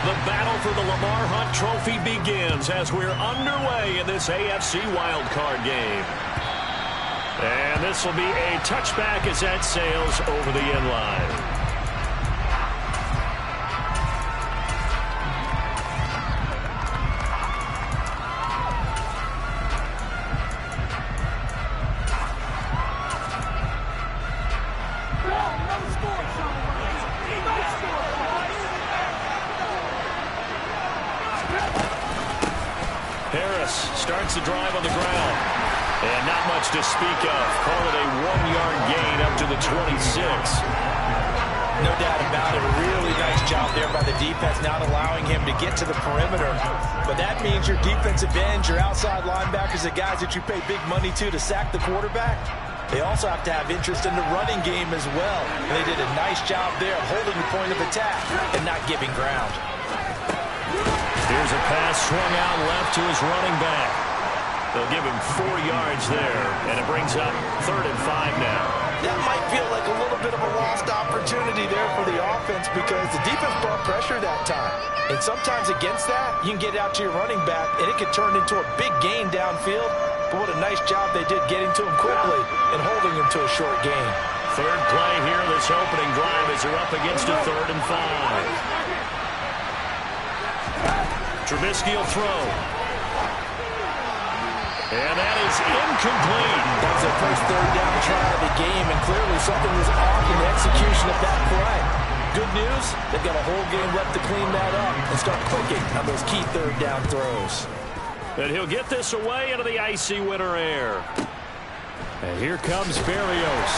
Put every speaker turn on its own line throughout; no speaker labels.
The battle for the Lamar Hunt Trophy begins as we're underway in this AFC wildcard game. And this will be a touchback as that sails over the end line. Starts the drive on the ground. And not much to speak of. Call it a 1-yard gain up to the 26.
No doubt about it. A really nice job there by the defense, not allowing him to get to the perimeter. But that means your defensive ends, your outside linebackers, the guys that you pay big money to sack the quarterback, they also have to have interest in the running game as well. And they did a nice job there of holding the point of attack and not giving ground.
Here's a pass swung out left to his running back. They'll give him 4 yards there, and it brings up 3rd and 5 now.
That might feel like a little bit of a lost opportunity there for the offense because the defense brought pressure that time. And sometimes against that, you can get out to your running back, and it could turn into a big gain downfield. But what a nice job they did getting to him quickly and holding him to a short gain.
Third play here, this opening drive as they're up against a 3rd and 5. Trubisky will throw. And that is incomplete.
That's their first 3rd down try of the game, and clearly something was off in the execution of that play. Good news, they've got a whole game left to clean that up and start clicking on those key 3rd down throws.
And he'll get this away into the icy winter air. And here comes Berrios.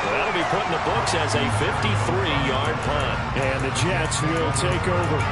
That'll be put in the books as a 53-yard punt.
And the Jets will take over.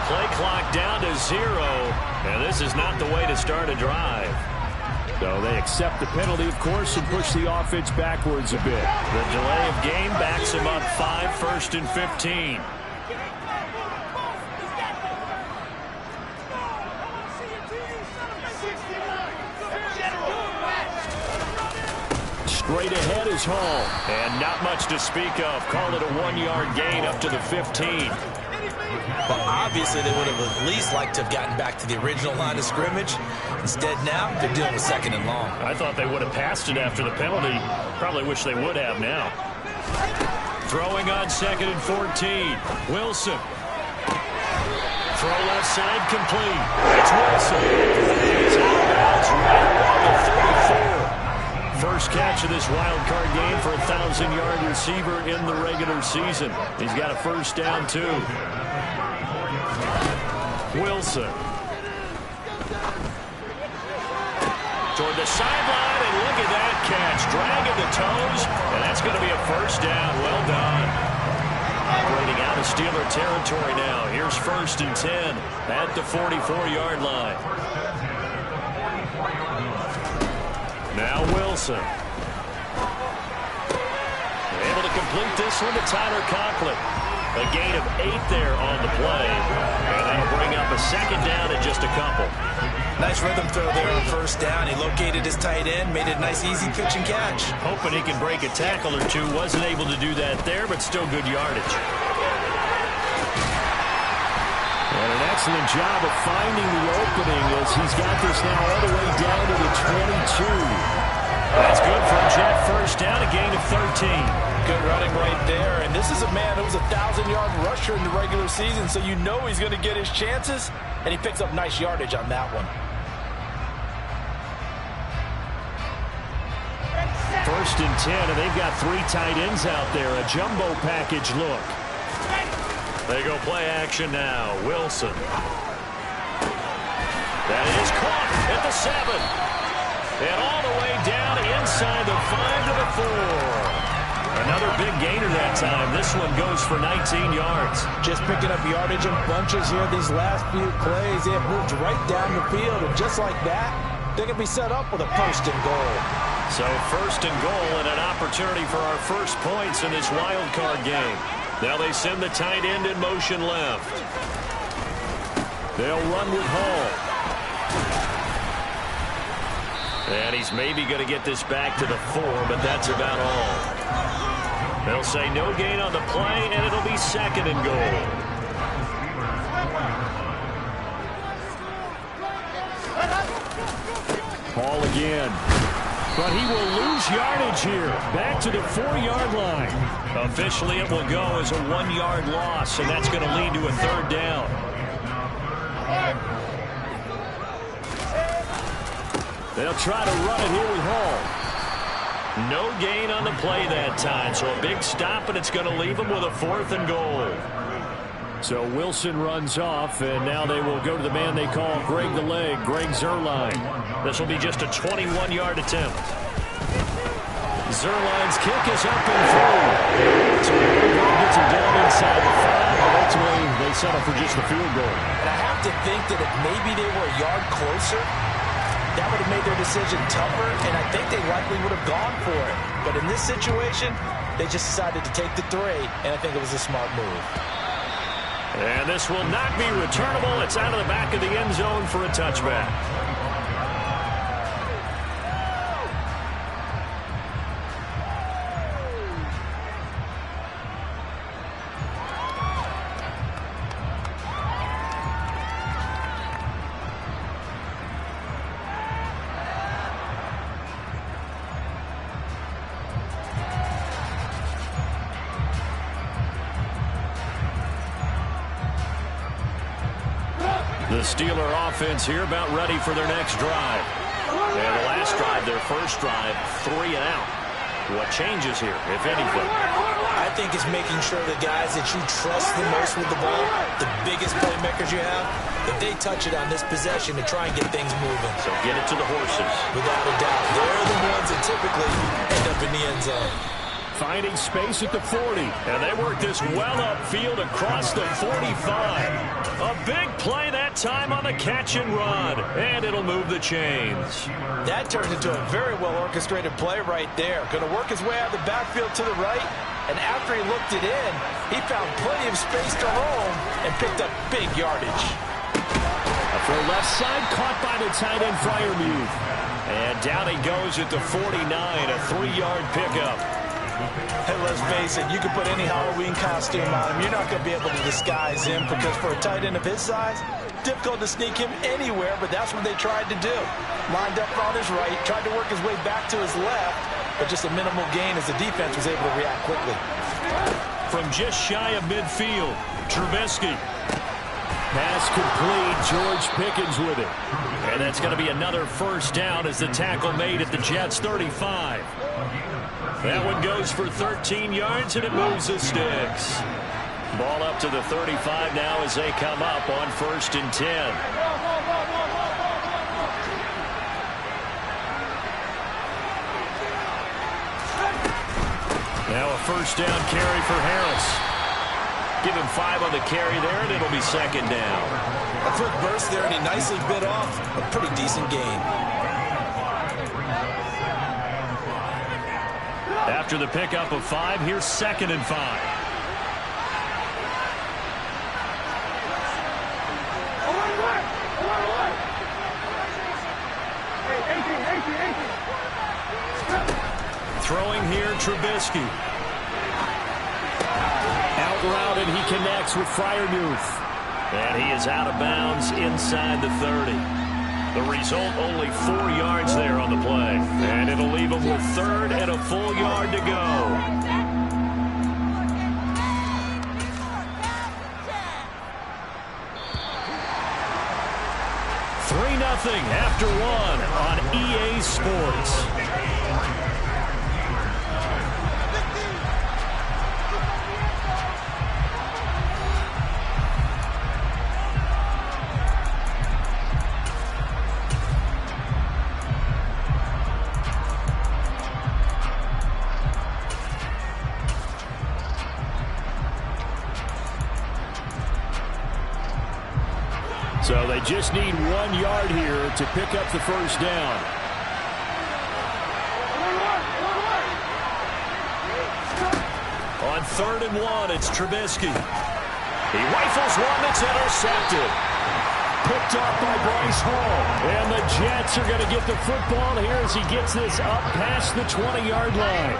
Play clock down to 0, and this is not the way to start a drive.
So they accept the penalty, of course, and push the offense backwards a bit.
The delay of game backs him up 5, 1st and 15.
Straight ahead is Hall.
And not much to speak of. Call it a 1-yard gain up to the 15.
But obviously they would have at least liked to have gotten back to the original line of scrimmage. Instead now, they're dealing with 2nd and long.
I thought they would have passed it after the penalty. Probably wish they would have now. Throwing on 2nd and 14. Wilson. Throw left side complete. It's Wilson. He's out of bounds right around the 34. First catch of this wild card game for a 1,000-yard receiver in the regular season. He's got a first down, too. Wilson. Toward the sideline, and look at that catch. Dragging the toes, and that's going to be a first down. Well done. Operating out of Steeler territory now. Here's 1st and 10 at the 44-yard line. Now Wilson. Able to complete this one to Tyler Conklin. A gain of 8 there on the play. And that'll bring up a 2nd down and just a couple.
Nice rhythm throw there on 1st down. He located his tight end, made it a nice easy pitch and catch.
Hoping he can break a tackle or two. Wasn't able to do that there, but still good yardage.
And an excellent job of finding the opening as he's got this now all the way down to the 22.
That's good for a Jet first down, a gain of 13.
Good running right there, and this is a man who was a 1,000-yard rusher in the regular season, so you know he's going to get his chances, and he picks up nice yardage on that one.
1st and 10, and they've got 3 tight ends out there. A jumbo package look.
They go play action now. Wilson. That is caught at the 7. And all the way down inside the 5 to the 4. Another big gainer that time. This one goes for 19 yards.
Just picking up yardage in bunches here these last few plays. They have moved right down the field, and just like that, they can be set up with a first and goal.
So first and goal and an opportunity for our first points in this wild card game. Now they send the tight end in motion left. They'll run with Hall. And he's maybe going to get this back to the 4, but that's about all. They'll say no gain on the play, and it'll be second and goal.
Hall again. But he will lose yardage here. Back to the 4-yard line.
Officially, it will go as a 1-yard loss, and that's going to lead to a third down.
They'll try to run it here with Hall.
No gain on the play that time, so a big stop, and it's going to leave them with a 4th and goal.
So Wilson runs off, and now they will go to the man they call Greg the Leg, Greg Zuerlein.
This will be just a 21-yard attempt. Zuerlein's kick is up and through. So Greg gets him down inside the 5, but ultimately they settle for just the field goal.
And I have to think that if maybe they were a yard closer, that would have made their decision tougher, and I think they likely would have gone for it. But in this situation, they just decided to take the 3, and I think it was a smart move.
And this will not be returnable. It's out of the back of the end zone for a touchback. The Steeler offense here about ready for their next drive. And the last drive, their first drive, 3 and out. What changes here, if anything?
I think it's making sure the guys that you trust the most with the ball, the biggest playmakers you have, that they touch it on this possession to try and get things moving.
So get it to the horses.
Without a doubt. They're the ones that typically end up in the end zone.
Finding space at the 40.
And they work this well upfield across the 45. A big play that time on the catch and run. And it'll move the chains.
That turned into a very well orchestrated play right there. Going to work his way out of the backfield to the right. And after he looked it in, he found plenty of space to roam and picked up big yardage.
A throw left side, caught by the tight end Freiermuth.
And down he goes at the 49, a 3-yard pickup.
Hey, let's face it, you can put any Halloween costume on him. You're not going to be able to disguise him because for a tight end of his size, difficult to sneak him anywhere, but that's what they tried to do. Lined up on his right, tried to work his way back to his left, but just a minimal gain as the defense was able to react quickly.
From just shy of midfield, Trubisky.
Pass complete, George Pickens with it.
And that's going to be another first down as the tackle made at the Jets' 35. That one goes for 13 yards, and it moves the sticks. Ball up to the 35 now as they come up on 1st and 10. Now a first down carry for Harris. Give him 5 on the carry there, and it'll be second down.
A quick burst there, and he nicely bit off a pretty decent gain.
After the pickup of 5, here's 2nd and 5. Throwing here, Trubisky.
Out route, and he connects with Freiermuth.
And he is out of bounds inside the 30. The result, only 4 yards there on the play. And it'll leave them with 3rd and a full yard to go. 3-0 after 1 on EA Sports.
just need 1 yard here to pick up the first down.
On 3rd and 1, it's Trubisky. He rifles one that's intercepted.
Picked off by Bryce Hall. And the Jets are going to get the football here as he gets this up past the 20-yard line.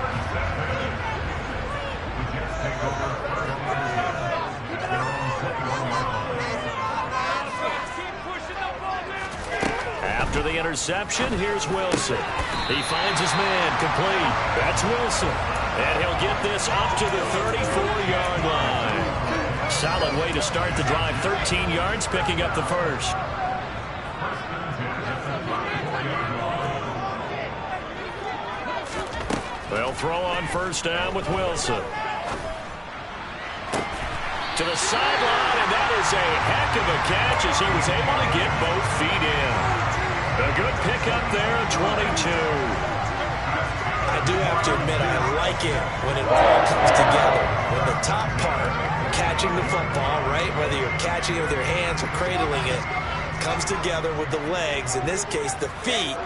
After the interception, here's Wilson. He finds his man complete. That's Wilson. And he'll get this up to the 34-yard line. Solid way to start the drive. 13 yards, picking up the first. They'll throw on first down with Wilson. To the sideline, and that is a heck of a catch as he was able to get both feet in. A good pickup there at 22.
I do have to admit, I like it when it all comes together. When the top part, catching the football, right, whether you're catching it with your hands or cradling it, comes together with the legs, in this case the feet,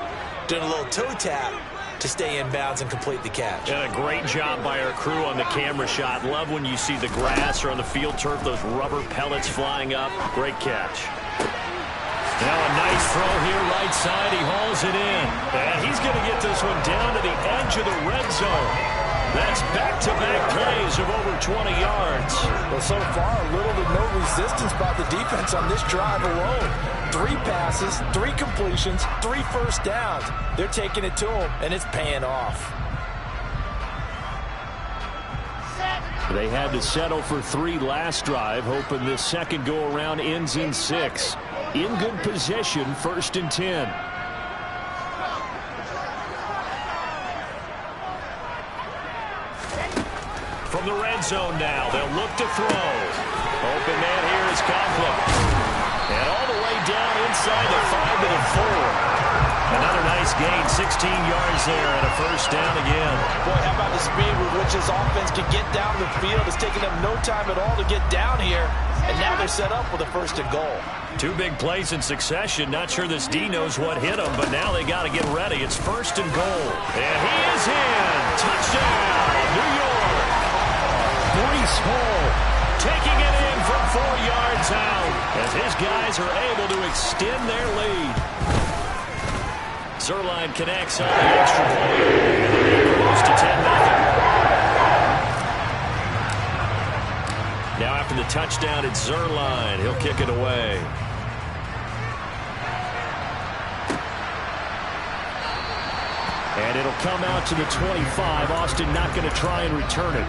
doing a little toe tap to stay in bounds and complete the catch.
And a great job by our crew on the camera shot. Love when you see the grass or on the field turf, those rubber pellets flying up. Great catch. Now a nice throw here right side. He hauls it in. And he's going to get this one down to the edge of the red zone. That's back-to-back plays of over 20 yards.
Well, so far, little to no resistance by the defense on this drive alone. 3 passes, 3 completions, 3 first downs. They're taking it to him, and it's paying off.
They had to settle for 3 last drive, hoping this second go-around ends in 6. In good position, 1st and 10.
From the red zone now, they'll look to throw. Open man here is Conklin. And all the way down inside the 5 to the 4. Another nice gain, 16 yards there, and a first down again.
Boy, how about the speed with which this offense can get down the field? It's taking them no time at all to get down here, and now they're set up with a 1st and goal.
2 big plays in succession. Not sure this D knows what hit him, but now they got to get ready. It's 1st and goal. And he is in. Touchdown, New York.
Bryce Hall
taking it in from 4 yards out as his guys are able to extend their lead. Zuerlein connects on the extra point. Close to 10-0. Now after the touchdown, it's Zuerlein. He'll kick it away.
And it'll come out to the 25. Austin not going to try and return it.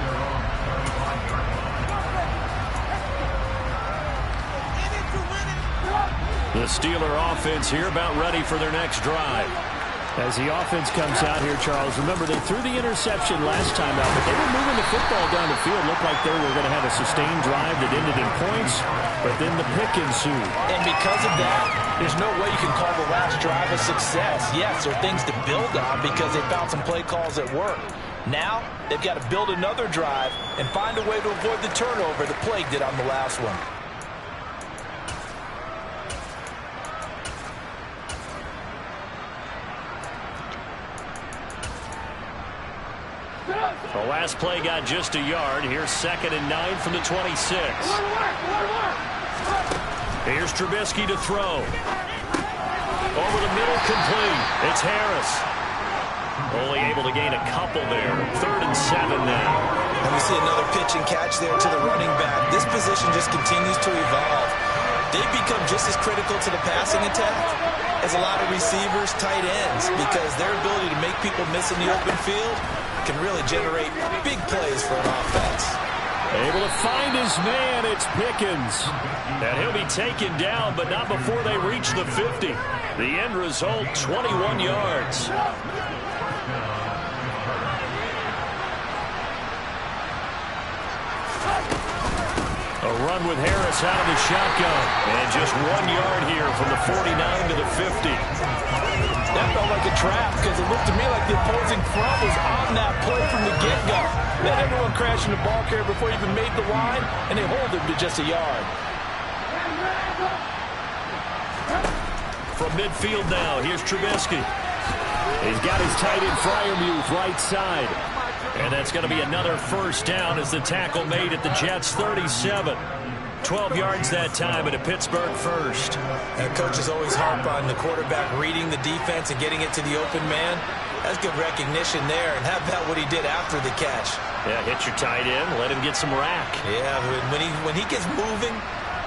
The Steeler offense here about ready for their next drive.
As the offense comes out here, Charles, remember they threw the interception last time out, but they were moving the football down the field. Looked like they were going to have a sustained drive that ended in points, but then the pick ensued.
And because of that, there's no way you can call the last drive a success. Yes, there are things to build on because they found some play calls that work. Now, they've got to build another drive and find a way to avoid the turnover that plagued it on the last one.
The last play got just a yard. Here's 2nd and 9 from the 26. Here's Trubisky to throw. Over the middle, complete. It's Harris. Only able to gain a couple there. 3rd and 7 now.
And we see another pitch and catch there to the running back. This position just continues to evolve. They've become just as critical to the passing attack as a lot of receivers, tight ends, because their ability to make people miss in the open field can really generate big plays for an offense.
Able to find his man, it's Pickens.
And he'll be taken down, but not before they reach the 50. The end result, 21 yards. A run with Harris out of the shotgun. And just 1 yard here from the 49 to the 50.
That felt like a trap because it looked to me like the opposing front was on that play from the get-go. Let everyone crash in the ball carrier before he even made the line, and they hold him to just a yard.
From midfield now, here's Trubisky.
He's got his tight end Freiermuth right side.
And that's going to be another first down as the tackle made at the Jets' 37. 12 yards that time at a Pittsburgh first.
Coaches always harp on the quarterback reading the defense and getting it to the open man. That's good recognition there. And how about what he did after the catch?
Yeah, hit your tight end, let him get some rack.
Yeah, when he gets moving,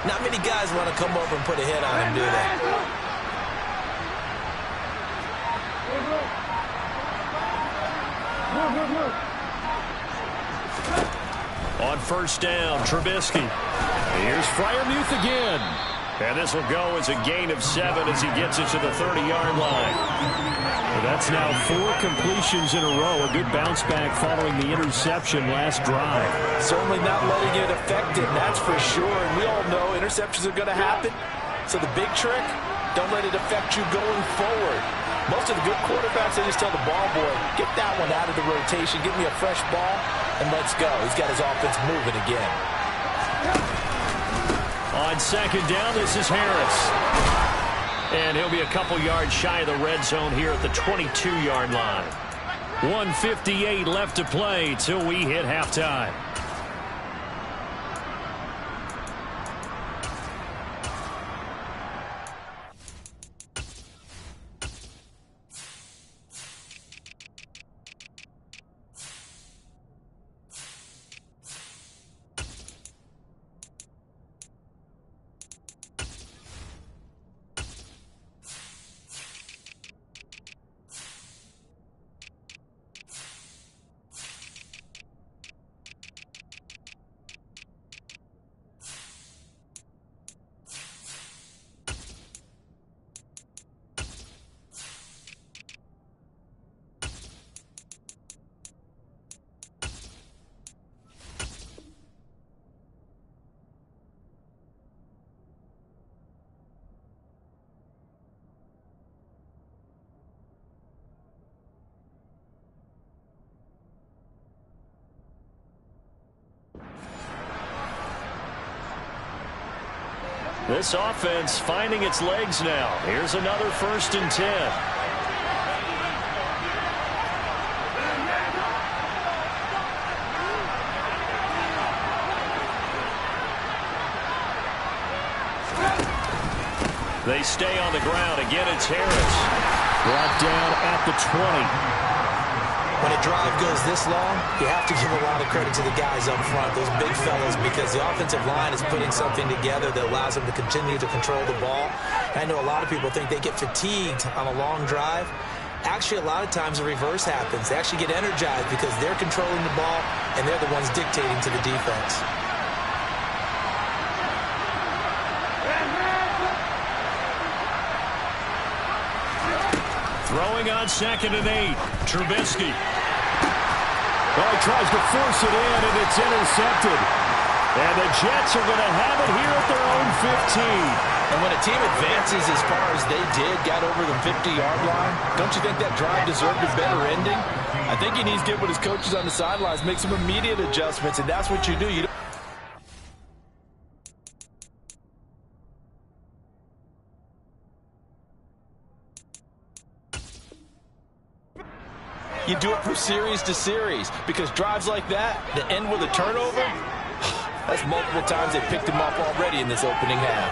not many guys want to come over and put a hit on him, do they?
On first down, Trubisky.
Here's Freiermuth again.
And this will go as a gain of 7 as he gets it to the 30-yard line.
Well, that's now 4 completions in a row. A good bounce back following the interception last drive.
Certainly not letting it affect him, that's for sure. And we all know interceptions are going to happen. So the big trick, don't let it affect you going forward. Most of the good quarterbacks, they just tell the ball boy, get that one out of the rotation, give me a fresh ball, and let's go. He's got his offense moving again.
On second down, this is Harris. And he'll be a couple yards shy of the red zone here at the 22-yard line. 1:58 left to play till we hit halftime. This offense finding its legs now. Here's another 1st and 10. They stay on the ground. Again, it's Harris.
Brought down at the 20.
When a drive goes this long, you have to give a lot of credit to the guys up front, those big fellas, because the offensive line is putting something together that allows them to continue to control the ball. I know a lot of people think they get fatigued on a long drive. Actually, a lot of times the reverse happens. They actually get energized because they're controlling the ball, and they're the ones dictating to the defense.
Throwing on 2nd and 8. Trubisky.
Oh, he tries to force it in, and it's intercepted. And the Jets are going to have it here at their own 15.
And when a team advances as far as they did, got over the 50-yard line, don't you think that drive deserved a better ending? I think he needs to get with his coaches on the sidelines, make some immediate adjustments, and that's what you do. You do it from series to series, because drives like that end with a turnover, that's multiple times they picked him up already in this opening half.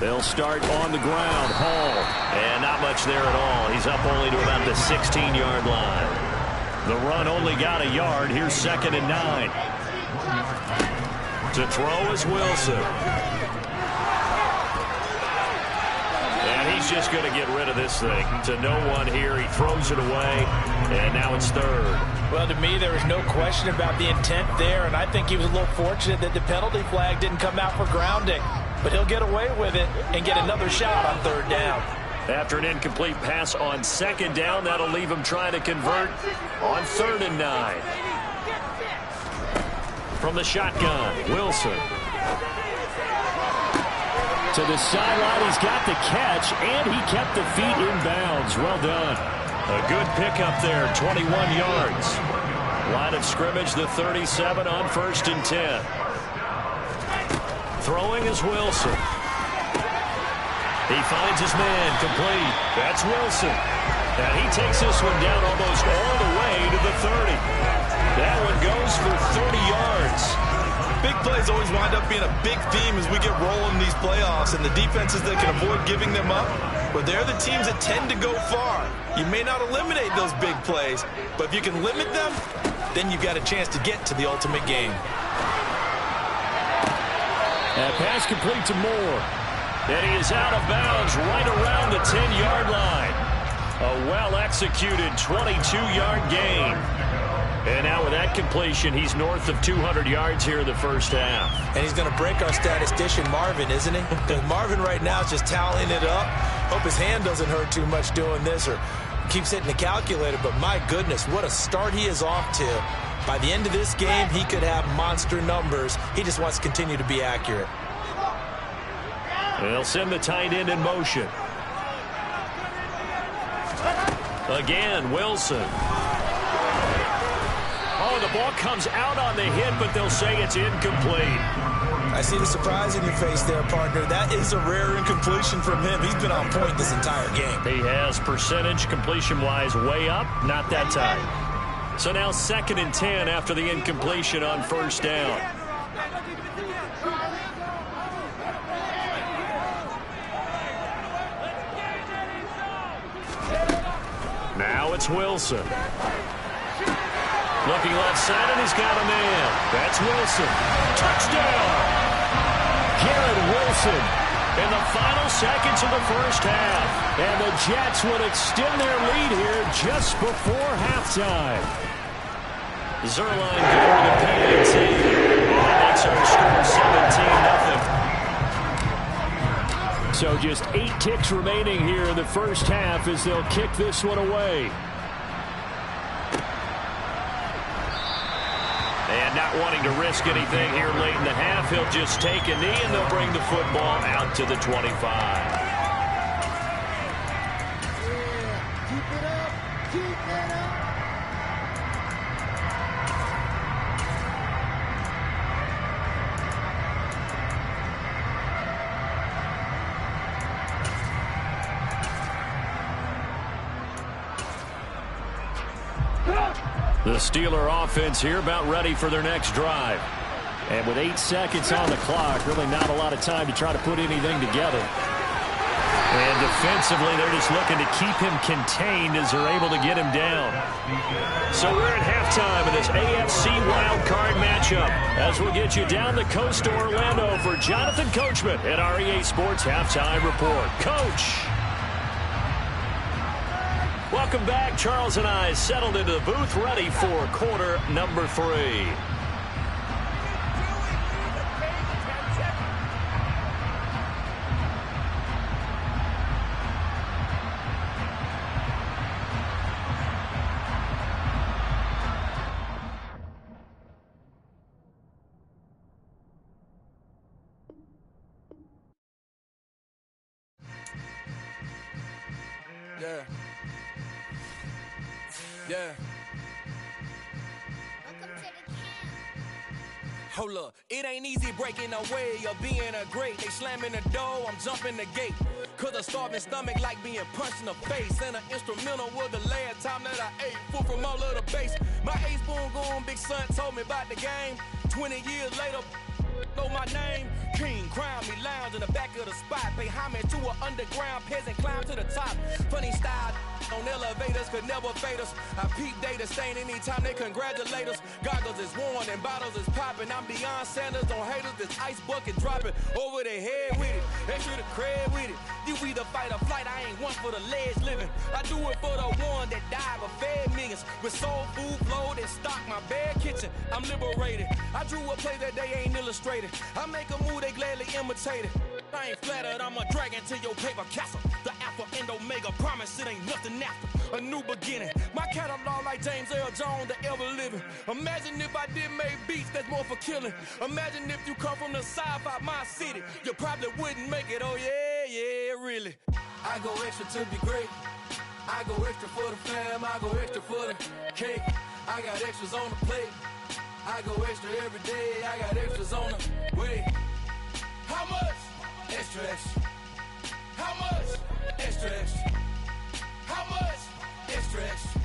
They'll start on the ground. Hall.
And not much there at all. He's up only to about the 16-yard line. The run only got a yard. Here's 2nd and 9. To throw is Wilson. He's just going to get rid of this thing. To no one here. He throws it away, and now it's 3rd.
Well, to me, there was no question about the intent there, and I think he was a little fortunate that the penalty flag didn't come out for grounding. But he'll get away with it and get another shot on 3rd down.
After an incomplete pass on 2nd down, that'll leave him trying to convert on 3rd and 9. From the shotgun, Wilson.
To the sideline, he's got the catch, and he kept the feet in bounds. Well done.
A good pickup there, 21 yards. Line of scrimmage, the 37 on 1st and 10. Throwing is Wilson. He finds his man, complete. That's Wilson. And he takes this one down almost all the way to the 30. That one goes for 30 yards.
Big plays always wind up being a big theme as we get rolling in these playoffs, and the defenses that can avoid giving them up, but they're the teams that tend to go far. You may not eliminate those big plays, but if you can limit them, then you've got a chance to get to the ultimate game.
That pass complete to Moore.
And he is out of bounds right around the 10-yard line. A well-executed 22-yard gain. And now with that completion, he's north of 200 yards here in the first half.
And he's going to break our statistician, Marvin, isn't he? Because Marvin right now is just tallying it up. Hope his hand doesn't hurt too much doing this or keeps hitting the calculator. But my goodness, what a start he is off to. By the end of this game, he could have monster numbers. He just wants to continue to be accurate.
They'll send the tight end in motion. Again, Wilson. Oh, the ball comes out on the hit, but they'll say it's incomplete.
I see the surprise in your face there, partner. That is a rare incompletion from him. He's been on point this entire game.
He has percentage completion-wise way up, not that time. So now 2nd and 10 after the incompletion on first down. Now it's Wilson. Looking left side, and he's got a man. That's Wilson. Touchdown!
Garrett Wilson.
In the final seconds of the first half.
And the Jets would extend their lead here just before halftime.
Zuerlein going to PAT. That makes our score 17-0.
So just 8 ticks remaining here in the first half as they'll kick this one away.
And not wanting to risk anything here late in the half, he'll just take a knee and they'll bring the football out to the 25. The Steeler offense here about ready for their next drive.
And with 8 seconds on the clock, really not a lot of time to try to put anything together.
And defensively, they're just looking to keep him contained as they're able to get him down. So we're at halftime of this AFC wildcard matchup as we'll get you down the coast to Orlando for Jonathan Coachman at our EA Sports Halftime Report. Coach! Welcome back. Charles and I settled into the booth ready for quarter number 3.
Yeah. Yeah. Hold up, it ain't easy breaking away or being a great. They slamming the door, I'm jumping the gate. Cause a starving stomach like being punched in the face. And an instrumental was the last time that I ate food from all of the base. My A-spoon goon, big son told me about the game. 20 years later, know my name. King, crown me, lounge in the back of the spot. Pay homage to an underground peasant, climb to the top. Funny style on elevators could never fade us. I peep data stain anytime they congratulate us. Goggles is worn and bottles is popping. I'm Deion Sanders on haters, this ice bucket dropping over their head with it. Extra the cred with it. You either fight or flight, I ain't one for the ledge living. I do it for the one that died but fed millions. With soul food flowed and stocked my bare kitchen. I'm liberated. I drew a play that they ain't illustrated. I make a move, they gladly imitate it. I ain't flattered, I'm a dragon to your paper castle. The Alpha and Omega, promise it ain't nothing after. A new beginning. My catalog like James Earl Jones, the ever living. Imagine if I did make beats that's more for killing. Imagine if you come from the sci-fi, my city. You probably wouldn't make it, oh yeah, yeah, really. I go extra to be great. I go extra for the fam, I go extra for the cake. I got extras on the plate. I go extra every day, I got extras on the way. Extra, extra. How much? Extra, extra. How much? Extra, extra.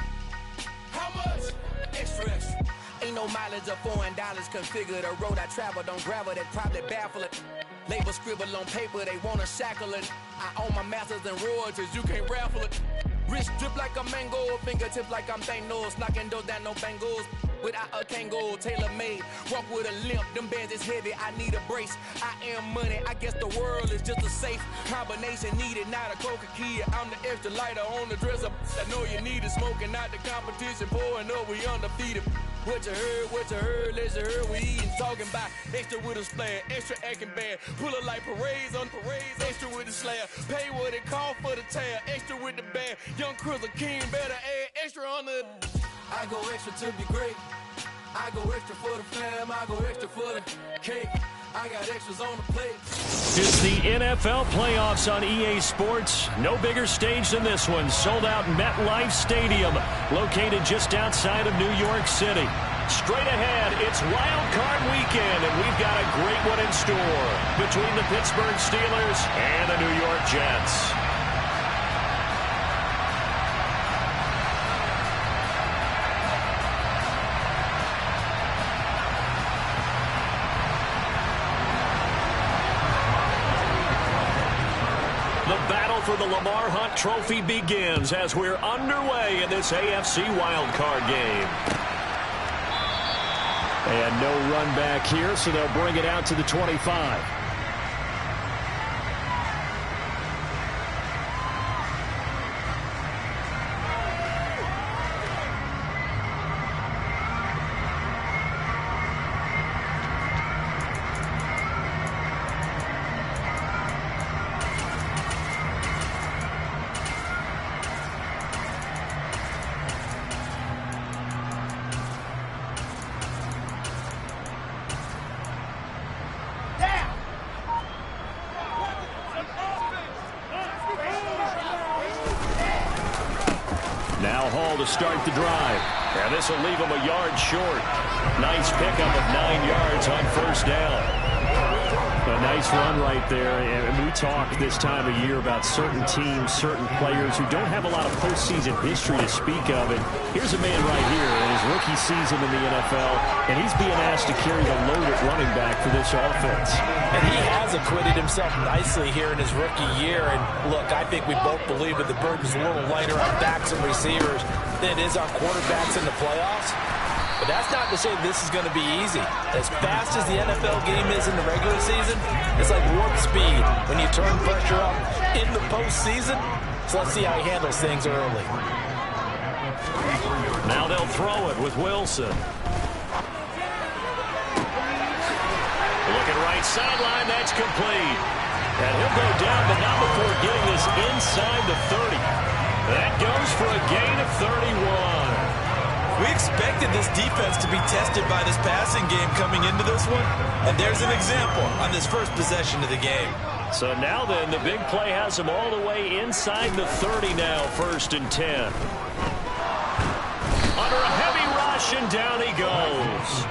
How much? Extra, extra. Ain't no mileage of $4 configure the road I travel. Don't gravel that probably baffle it. Label scribble on paper, they wanna shackle it. I own my masters and royalties, you can't raffle it. Wrist drip like a mango, fingertips like I'm Thanos. Knocking those down, no bangles. Without a Kango, tailor-made. Walk with a limp, them bands is heavy, I need a brace. I am money, I guess the world is just a safe combination needed, not a coca key. I'm the extra lighter on the dresser. I know you need it, smoking out the competition, pouring up, we undefeated. What you heard, let's heard, we eatin', talking about extra with a splash, extra acting bad, pull it like parades on parades, extra with the slayer, pay what it cost for the tail, extra with the band, young Crizzle King, better add extra on the. I go extra to be great, I go extra for the fam, I go extra for the cake, I got extras on the plate.
It's the NFL playoffs on EA Sports. No bigger stage than this one. Sold out MetLife Stadium, located just outside of New York City. Straight ahead, it's Wild Card Weekend, and we've got a great one in store between the Pittsburgh Steelers and the New York Jets. For the Lamar Hunt Trophy begins as we're underway in this AFC wildcard game. And no run back here, so they'll bring it out to the 25. Now Hall to start the drive. And this will leave him a yard short. Nice pickup of 9 yards on first down. A nice run right there. And we talk this time of year about certain teams, certain players who don't have a lot of postseason history to speak of. And here's a man right here in his rookie season in the NFL, and he's being asked to carry the load at running back for this offense.
And he has acquitted himself nicely here in his rookie year. And look, I think we both believe that the burden's a little lighter on backs and receivers than it is on quarterbacks in the playoffs. But that's not to say this is going to be easy. As fast as the NFL game is in the regular season, it's like warp speed when you turn pressure up in the postseason. So let's see how he handles things early.
Now they'll throw it with Wilson. Looking right sideline, that's complete. And he'll go down, but not before getting this inside the 30. That goes for a gain of 31.
We expected this defense to be tested by this passing game coming into this one, and there's an example on this first possession of the game.
So now then, the big play has him all the way inside the 30 now, 1st and 10. Under a heavy rush, and down he goes.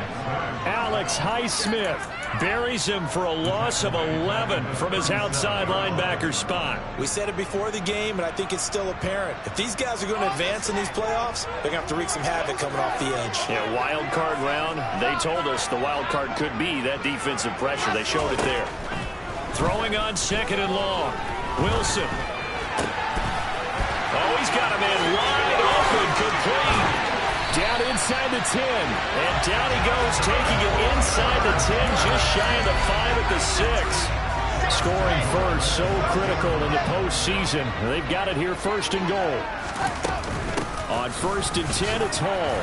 Alex Highsmith buries him for a loss of 11 from his outside linebacker spot.
We said it before the game, and I think it's still apparent. If these guys are going to advance in these playoffs, they're going to have to wreak some havoc coming off the edge.
Yeah, wild card round. They told us the wild card could be that defensive pressure. They showed it there. Throwing on 2nd and long. Wilson. Oh, he's got a man wide open, complete. Down inside the 10. And down he goes, taking it inside the 10, just shy of the 5 at the 6. Scoring first, so critical in the postseason. They've got it here, 1st and goal. On 1st and 10, it's Hall.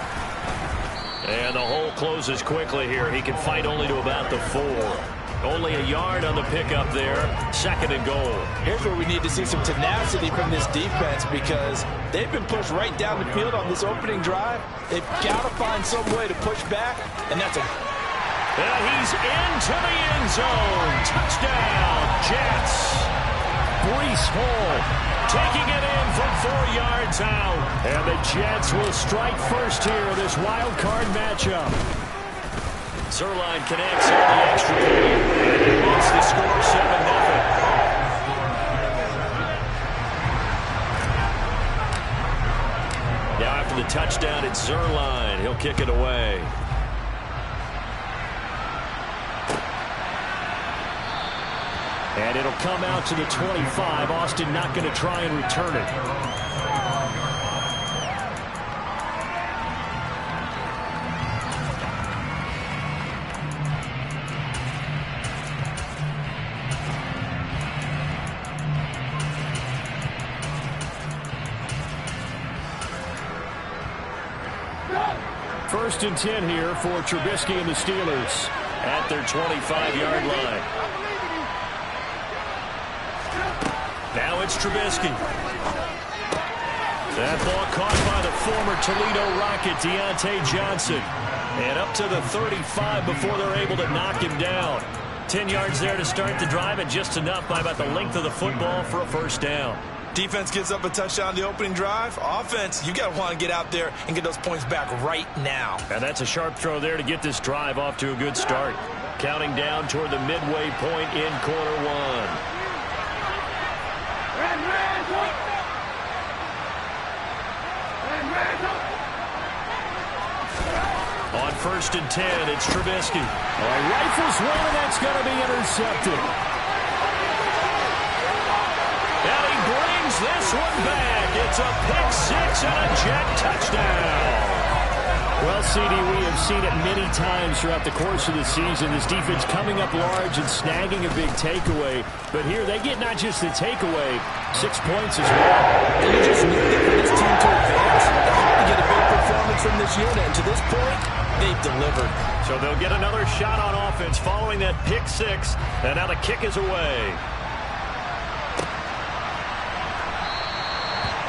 And the hole closes quickly here. He can fight only to about the 4. Only a yard on the pickup there. 2nd and goal.
Here's where we need to see some tenacity from this defense, because they've been pushed right down the field on this opening drive. They've got to find some way to push back, and that's a...
And he's into the end zone. Touchdown, Jets. Breece Hall taking it in from 4 yards out. And the Jets will strike first here in this wild card matchup. Zerline connects on the extra point, and he makes the score 7-0.
touchdown at Zuerlein. He'll kick it away. And it'll come out to the 25. Austin not going to try and return it. First and 10 here for Trubisky and the Steelers at their 25-yard line. Now it's Trubisky. That ball caught by the former Toledo Rocket, Deontay Johnson. And up to the 35 before they're able to knock him down. 10 yards there to start the drive, and just enough by about the length of the football for a first down.
Defense gives up a touchdown the opening drive. Offense, you got to want to get out there and get those points back right now.
And that's a sharp throw there to get this drive off to a good start. Counting down toward the midway point in quarter one. On first and 10, it's Trubisky.
Rifles one, and that's going to be intercepted.
And he brings this one back. It's a pick six and a jet touchdown.
Well, CD, we have seen it many times throughout the course of the season. This defense coming up large and snagging a big takeaway. But here they get not just the takeaway, 6 points as well.
And you just need it for this team to advance. They have to get a big performance from this unit. And to this point, they've delivered.
So they'll get another shot on offense following that pick six. And now the kick is away.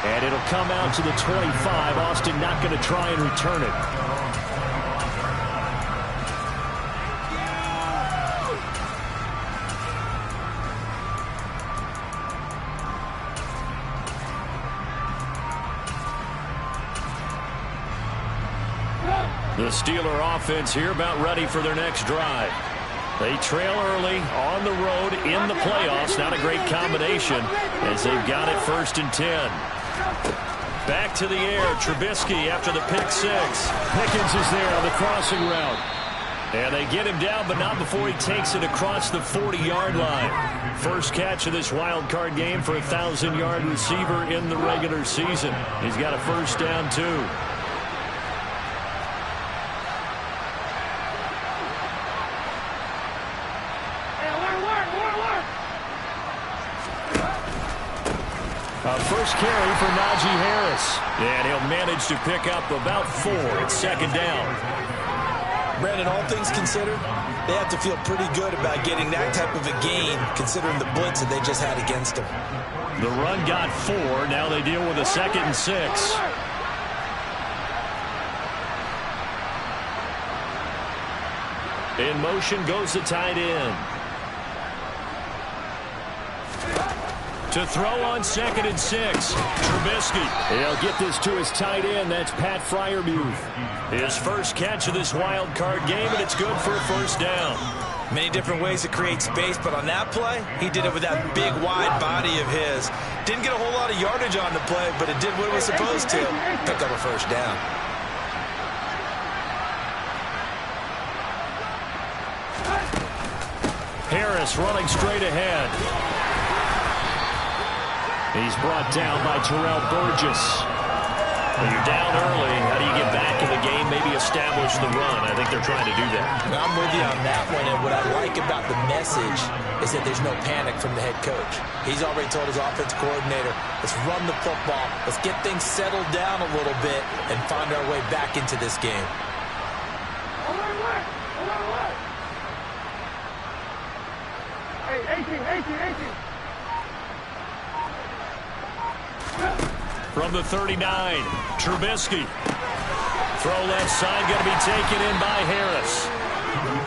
And it'll come out to the 25. Austin not going to try and return it.
The Steeler offense here about ready for their next drive. They trail early on the road in the playoffs. Not a great combination as they've got it first and 10. Back to the air. Trubisky after the pick six.
Pickens is there on the crossing route.
And they get him down, but not before he takes it across the 40-yard line. First catch of this wild card game for a 1,000-yard receiver in the regular season. He's got a first down, too.
First carry for Najee Harris.
And he'll manage to pick up about 4 at second down.
Brandon, all things considered, they have to feel pretty good about getting that type of a gain, considering the blitz that they just had against them.
The run got 4. Now they deal with a 2nd and 6. In motion goes the tight end. To throw on 2nd and 6. Trubisky.
He'll get this to his tight end. That's Pat Freiermuth.
His first catch of this wild card game, and it's good for a first down.
Many different ways to create space, but on that play, he did it with that big, wide body of his. Didn't get a whole lot of yardage on the play, but it did what it was supposed to. Picked up a first down.
Harris running straight ahead.
He's brought down by Terrell Burgess.
When you're down early, how do you get back in the game, maybe establish the run? I think they're trying to do that.
I'm with you on that one, and what I like about the message is that there's no panic from the head coach. He's already told his offensive coordinator, let's run the football, let's get things settled down a little bit, and find our way back into this game.
Hey, 18.
From the 39, Trubisky. Throw left side, going to be taken in by Harris.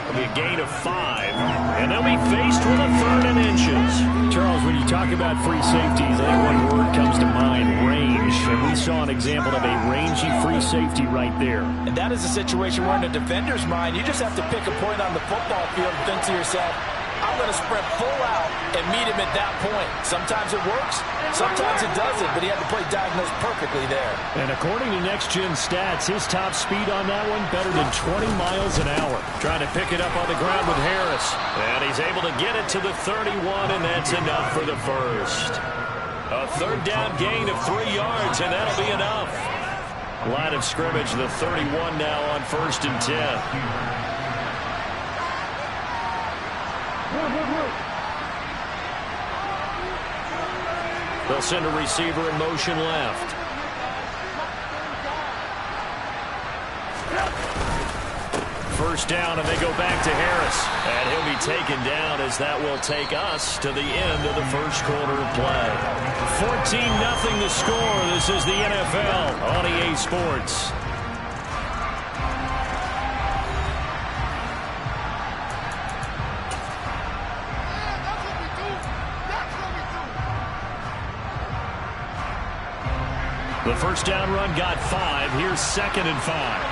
It'll be a gain of 5, and they'll be faced with a 3rd and inches.
Charles, when you talk about free safeties, I think one word comes to mind, range. And we saw an example of a rangy free safety right there.
And that is a situation where in a defender's mind, you just have to pick a point on the football field and think to yourself, I I'm going to sprint full out and meet him at that point. Sometimes it works, sometimes it doesn't, but he had to play diagonals perfectly there.
And according to Next Gen Stats, his top speed on that one better than 20 miles an hour.
Trying to pick it up on the ground with Harris. And he's able to get it to the 31, and that's enough for the first. A third down gain of 3 yards, and that'll be enough. Line of scrimmage, the 31 now on 1st and 10. They'll send a receiver in motion left. First down, and they go back to Harris. And he'll be taken down as that will take us to the end of the first quarter of play. 14-0 the score. This is the NFL on EA Sports. The first down run got 5. Here's 2nd and 5.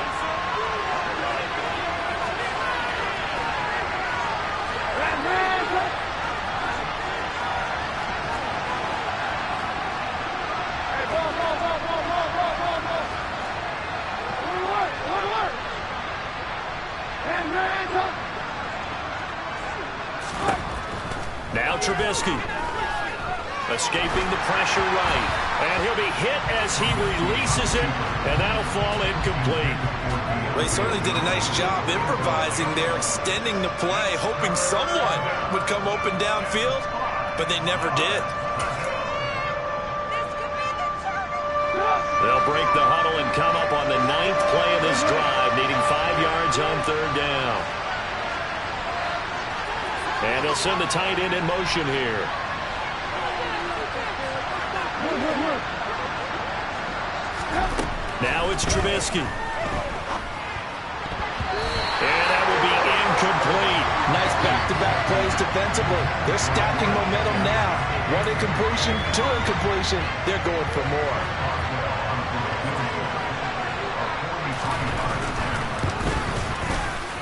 Now Trubisky. Escaping the pressure right. And he'll be hit as he releases it, and that'll fall incomplete.
Well, he certainly did a nice job improvising there, extending the play, hoping someone would come open downfield, but they never did.
They'll break the huddle and come up on the 9th play of this drive, needing 5 yards on 3rd down. And they'll send the tight end in motion here. Now it's Trubisky. And that will be incomplete.
Nice back-to-back plays defensively. They're stacking momentum now. 1 incompletion, 2 incompletion. They're going for more.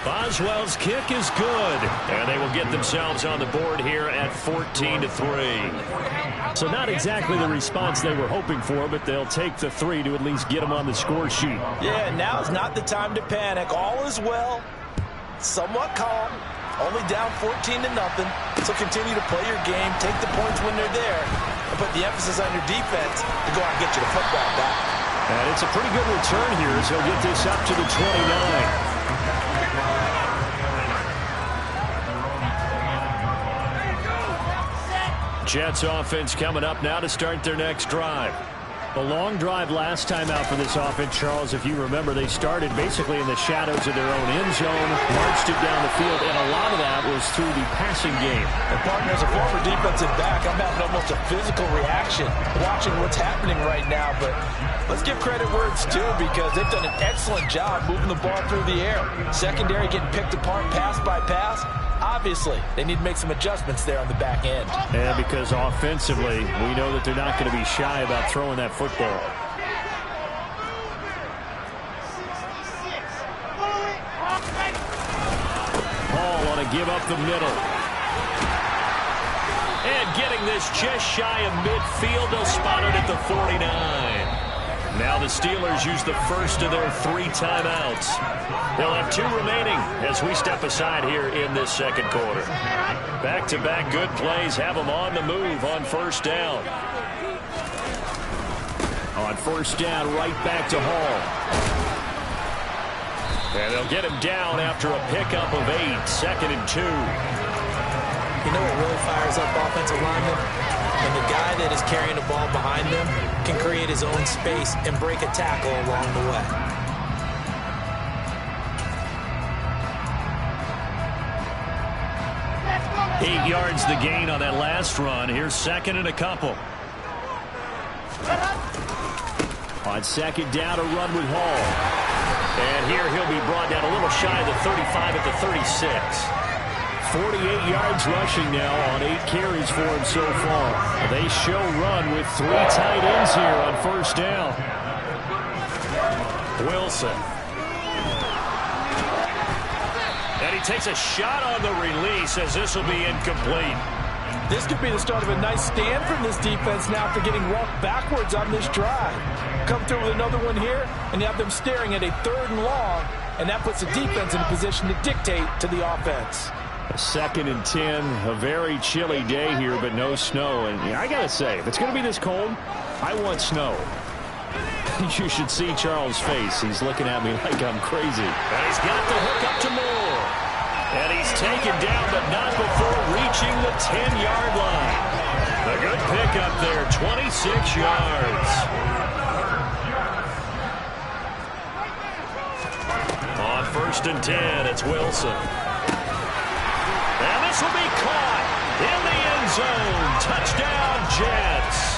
Boswell's kick is good, and they will get themselves on the board here at 14-3.
So not exactly the response they were hoping for, but they'll take the 3 to at least get them on the score sheet.
Yeah, now's not the time to panic. All is well, somewhat calm, only down 14-0. So continue to play your game, take the points when they're there, and put the emphasis on your defense to go out and get you the football back.
And it's a pretty good return here as he'll get this up to the 29.
Jets offense coming up now to start their next drive.
A long drive last time out for this offense, Charles. If you remember, they started basically in the shadows of their own end zone, marched it down the field, and a lot of that was through the passing game.
And partner, as a former defensive back, I'm having almost a physical reaction watching what's happening right now. But let's give credit where it's due, because they've done an excellent job moving the ball through the air. Secondary getting picked apart pass by pass. Obviously, they need to make some adjustments there on the back end.
And because offensively, we know that they're not going to be shy about throwing that football.
Ball on a give up the middle. And getting this just shy of midfield, they'll spot it at the 49. Now the Steelers use the first of their 3 timeouts. They'll have 2 remaining as we step aside here in this second quarter. Back-to-back good plays have them on the move on first down.
On first down, right back to Hall.
And they'll get him down after a pickup of 8, 2nd and 2.
You know what really fires up offensive linemen? When the guy that is carrying the ball behind them can create his own space and break a tackle along the way.
Eight yards the gain on that last run. Here's 2nd and a couple.
On second down, a run with Hall.
And here he'll be brought down a little shy of the 35 at the 36.
48 yards rushing now on 8 carries for him so far. They show run with 3 tight ends here on first down.
Wilson. And he takes a shot on the release as this will be incomplete.
This could be the start of a nice stand from this defense now after getting walked backwards on this drive. Come through with another one here, and you have them staring at a 3rd and long, and that puts the defense in a position to dictate to the offense.
A 2nd and 10, a very chilly day here, but no snow. And I got to say, if it's going to be this cold, I want snow. You should see Charles' face. He's looking at me like I'm crazy.
And he's got the hook up to Moore. And he's taken down, but not before reaching the 10-yard line. A good pickup there, 26 yards. On 1st and 10, it's Wilson. And this will be caught in the end zone. Touchdown, Jets.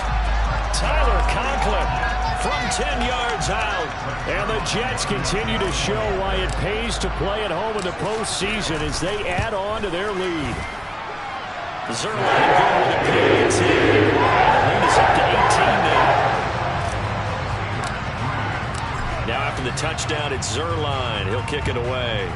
Tyler Conklin from 10 yards out. And the Jets continue to show why it pays to play at home in the postseason as they add on to their lead. Zuerlein good with a pick. The lead is up to 18 now. Now after the touchdown, it's Zuerlein. He'll kick it away.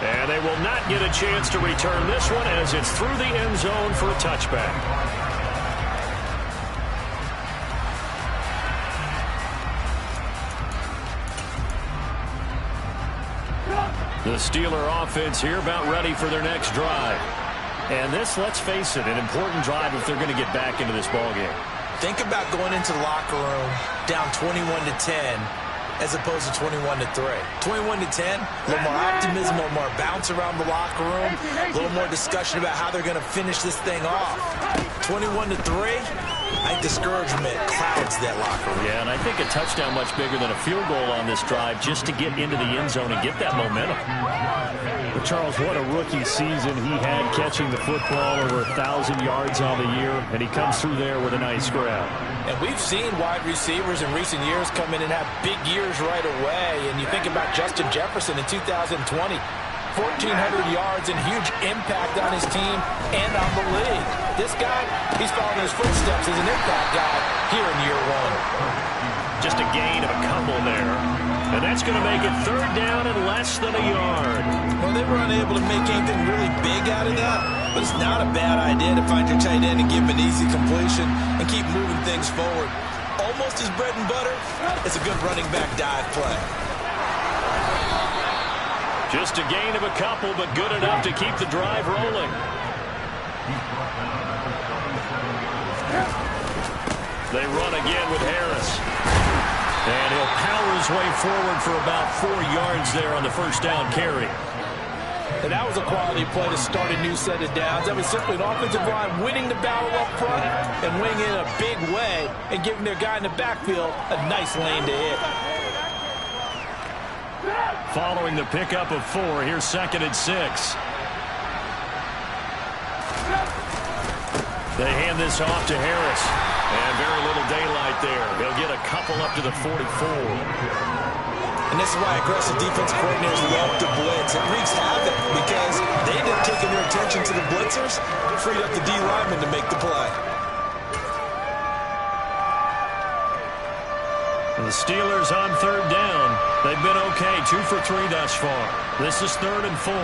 And they will not get a chance to return this one as it's through the end zone for a touchback. The Steeler offense here about ready for their next drive. And this, let's face it, an important drive if they're going to get back into this ballgame.
Think about going into the locker room down 21-10 as opposed to 21-3. 21-10, a little more optimism, a little more bounce around the locker room, a little more discussion about how they're going to finish this thing off. 21-3, I think discouragement clouds that locker room.
Yeah, and I think a touchdown much bigger than a field goal on this drive just to get into the end zone and get that momentum. But Charles, what a rookie season he had catching the football, over 1,000 yards on the year, and he comes through there with a nice grab.
And we've seen wide receivers in recent years come in and have big years right away. And you think about Justin Jefferson in 2020, 1,400 yards and huge impact on his team and on the league. This guy, he's following his footsteps as an impact guy here in year 1.
Just a gain of a couple there. And that's going to make it 3rd down and less than a yard.
Well, they were unable to make anything really big out of that, but it's not a bad idea to find your tight end and give him an easy completion and keep moving things forward. Almost his bread and butter. It's a good running back dive play.
Just a gain of a couple, but good enough to keep the drive rolling. They run again with Harris. And he'll power his way forward for about 4 yards there on the 1st down carry.
And that was a quality play to start a new set of downs. That was simply an offensive line winning the battle up front and winning in a big way and giving their guy in the backfield a nice lane to hit.
Following the pickup of 4, here's 2nd and 6. They hand this off to Harris. And very little daylight there. They'll get a couple up to the 44.
And this is why aggressive defense coordinators love to blitz. It wreaks havoc because they end up taking their attention to the blitzers, freed up the D lineman to make the play.
And the Steelers on 3rd down. They've been okay, 2 for 3 thus far. This is 3rd and 4.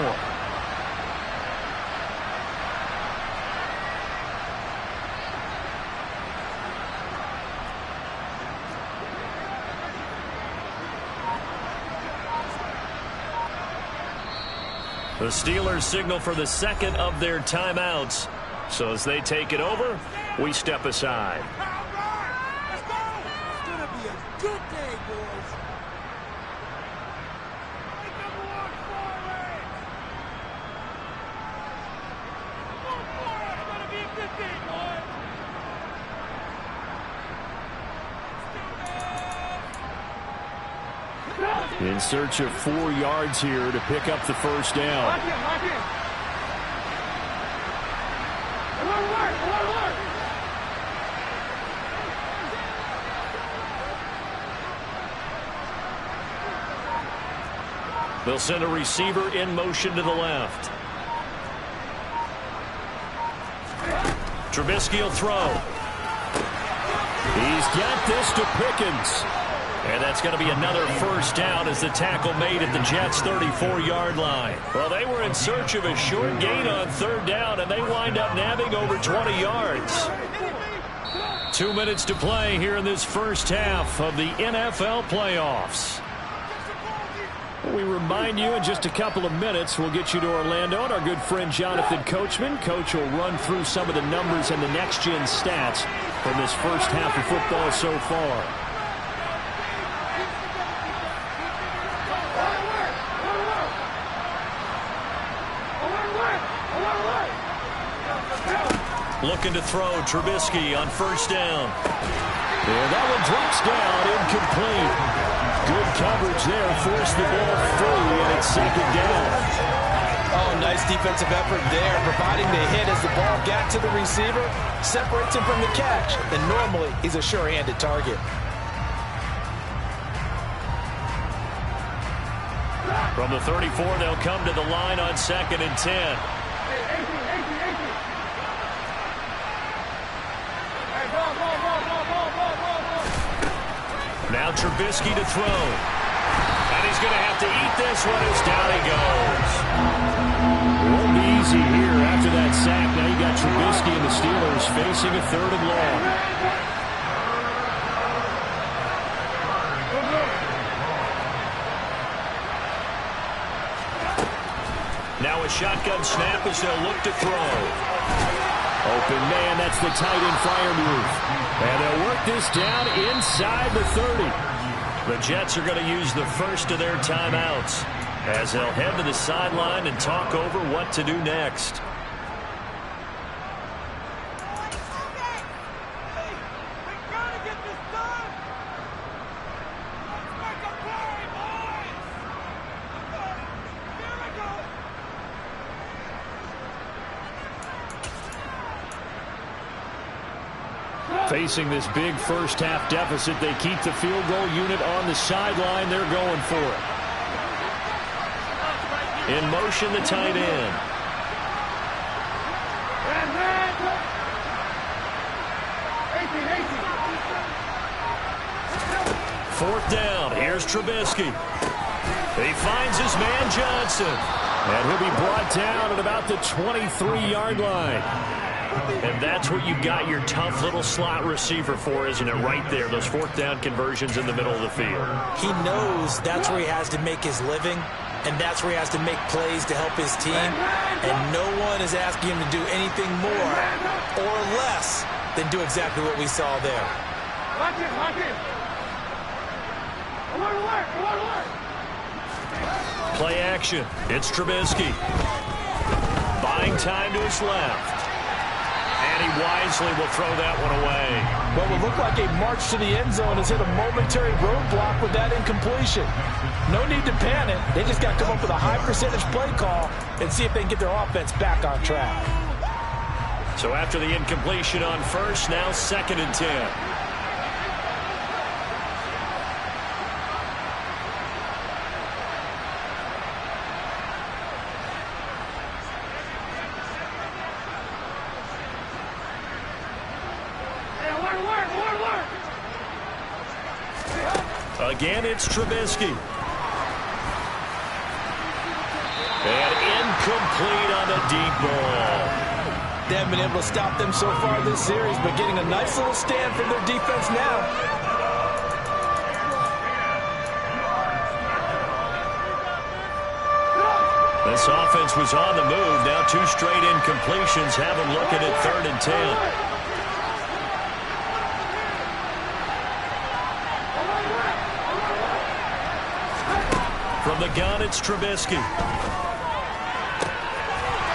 The Steelers signal for the 2nd of their timeouts. So as they take it over, we step aside.
Let's go! It's gonna be a good day, boys. It's gonna be a good day, boys.
In search of 4 yards here to pick up the 1st down.
Lock in. Come on, work.
They'll send a receiver in motion to the left. Trubisky will throw.
He's got this to Pickens.
And that's going to be another first down as the tackle made at the Jets' 34-yard line. Well, they were in search of a short gain on third down, and they wind up nabbing over 20 yards. 2 minutes to play here in this first half of the NFL playoffs. We remind you in just a couple of minutes we'll get you to Orlando and our good friend Jonathan Coachman. Coach will run through some of the numbers and the next-gen stats from this first half of football so far. Looking to throw Trubisky on first down.
And that one drops down, incomplete. Good coverage there, forced the ball free, and it's second down.
Oh, nice defensive effort there, providing the hit as the ball got to the receiver, separates him from the catch, and normally he's a sure-handed target.
From the 34, they'll come to the line on 2nd and 10. Now Trubisky to throw. And he's going to have to eat this one as down he goes.
Won't be easy here after that sack. Now you got Trubisky and the Steelers facing a 3rd and long.
Now a shotgun snap as they'll look to throw.
Open man, that's the tight end flyer move. And they'll work this down inside the 30.
The Jets are going to use the first of their timeouts as they'll head to the sideline and talk over what to do next.
Facing this big first half deficit, they keep the field goal unit on the sideline. They're going for it.
In motion, the tight end. Fourth down. Here's Trubisky. He finds his man Johnson.
And he'll be brought down at about the 23-yard line.
And that's what you've got your tough little slot receiver for, isn't it? Right there, those fourth down conversions in the middle of the field.
He knows that's where he has to make his living, and that's where he has to make plays to help his team. And no one is asking him to do anything more or less than do exactly what we saw there.
Play action. It's Trubisky. Buying time to his left. And he wisely will throw that one away.
What will look like a march to the end zone has hit a momentary roadblock with that incompletion. No need to panic. They just got to come up with a high percentage play call and see if they can get their offense back on track.
So after the incompletion on first, now 2nd and 10. Again, it's Trubisky. And incomplete on the deep ball.
They haven't been able to stop them so far this series, but getting a nice little stand from their defense now.
This offense was on the move. Now 2 straight incompletions have them looking at 3rd and 10. From the gun, it's Trubisky.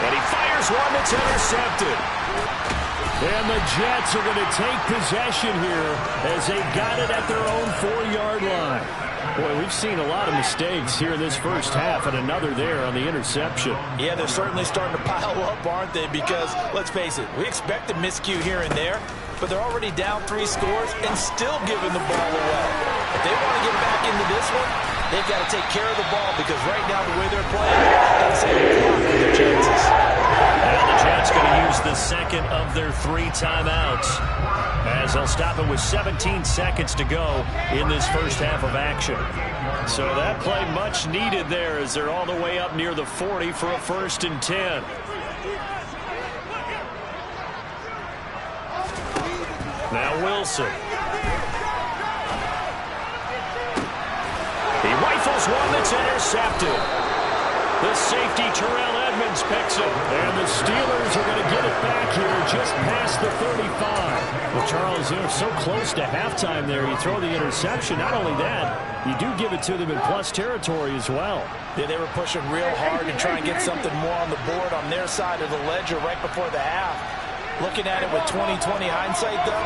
And he fires one that's intercepted.
And the Jets are going to take possession here as they've got it at their own 4-yard line. Boy, we've seen a lot of mistakes here in this first half, and another there on the interception.
Yeah, they're certainly starting to pile up, aren't they? Because, let's face it, we expect a miscue here and there, but they're already down 3 scores and still giving the ball away. If they want to get back into this one, they've got to take care of the ball because right now, the way they're playing, that's a block for their chances.
And the Jets That's going to use the second of their 3 timeouts, as they'll stop it with 17 seconds to go in this first half of action. So that play much needed there as they're all the way up near the 40 for a 1st and 10. Now Wilson. He rifles one that's intercepted. The safety, Terrell Edmonds, picks it. And the Steelers are going to get it back here just past the 35. Well, Charles, you're so close to halftime there. You throw the interception. Not only that, you do give it to them in plus territory as well.
Yeah, they were pushing real hard to try and get something more on the board on their side of the ledger right before the half. Looking at it with 20/20 hindsight, though,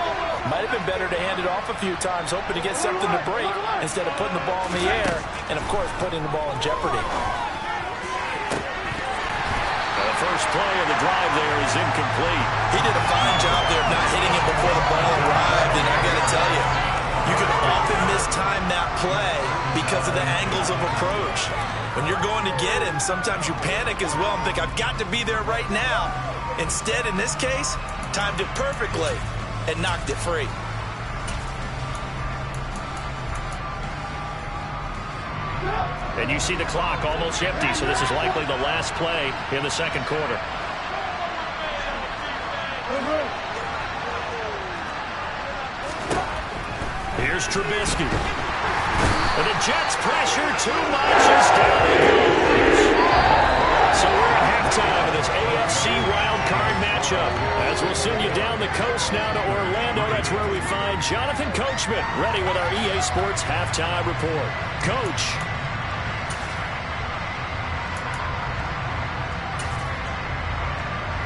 might have been better to hand it off a few times, hoping to get something to break instead of putting the ball in the air and, of course, putting the ball in jeopardy.
The first play of the drive there is incomplete.
He did a fine job there of not hitting it before the ball arrived, and I got to tell you, you can often mistime that play because of the angles of approach. When you're going to get him, sometimes you panic as well and think, I've got to be there right now. Instead, in this case, timed it perfectly and knocked it free.
And you see the clock almost empty, so this is likely the last play in the second quarter. Here's Trubisky. And the Jets pressure too much as down it goes. So we're at halftime of this AFC wildcard matchup. As we'll send you down the coast now to Orlando, that's where we find Jonathan Coachman ready with our EA Sports halftime report. Coach.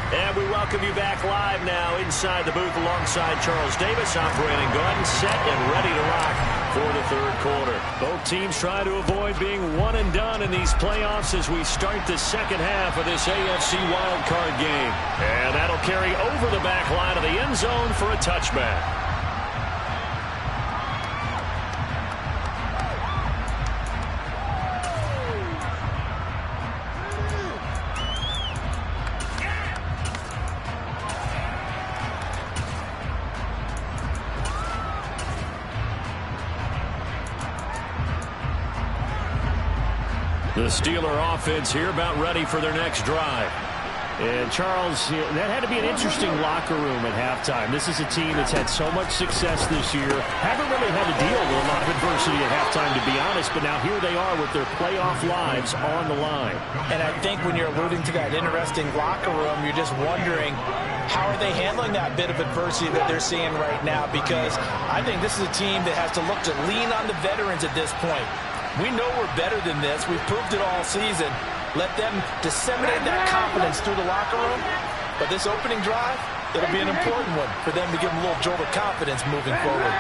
And we welcome you back live now inside the booth alongside Charles Davis, operating gun, set, and ready to rock for the third quarter. Both teams try to avoid being one and done in these playoffs as we start the second half of this AFC wildcard game. And that'll carry over the back line of the end zone for a touchback. The Steeler offense here about ready for their next drive. And, Charles, that had to be an interesting locker room at halftime. This is a team that's had so much success this year. Haven't really had to deal with a lot of adversity at halftime, to be honest, but now here they are with their playoff lives on the line.
And I think when you're alluding to that interesting locker room, you're just wondering, how are they handling that bit of adversity that they're seeing right now? Because I think this is a team that has to look to lean on the veterans at this point. We know we're better than this. We've proved it all season. Let them disseminate that confidence through the locker room. But this opening drive, it'll be an important one for them to give them a little jolt of confidence moving forward.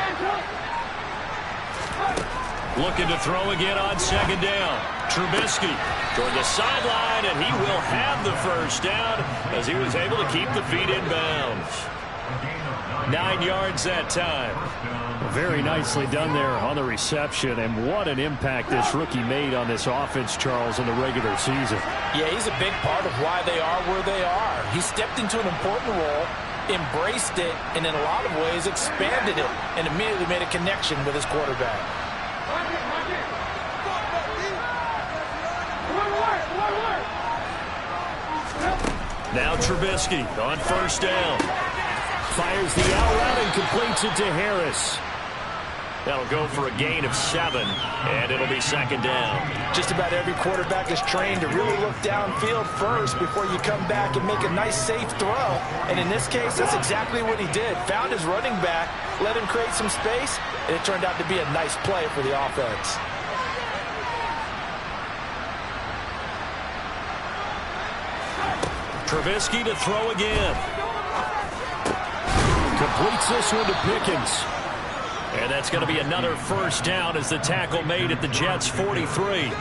Looking to throw again on second down. Trubisky toward the sideline, and he will have the first down as he was able to keep the feet in bounds. 9 yards that time.
Very nicely done there on the reception, and what an impact this rookie made on this offense, Charles, in the regular season.
Yeah, he's a big part of why they are where they are. He stepped into an important role, embraced it, and in a lot of ways expanded it, and immediately made a connection with his quarterback.
Now Trubisky on first down.
Fires the out route and completes it to Harris.
That'll go for a gain of 7, and it'll be second down.
Just about every quarterback is trained to really look downfield first before you come back and make a nice, safe throw. And in this case, that's exactly what he did. Found his running back, let him create some space, and it turned out to be a nice play for the offense.
Trubisky to throw again.
Completes this one to Pickens.
And that's going to be another first down as the tackle made at the Jets' 43.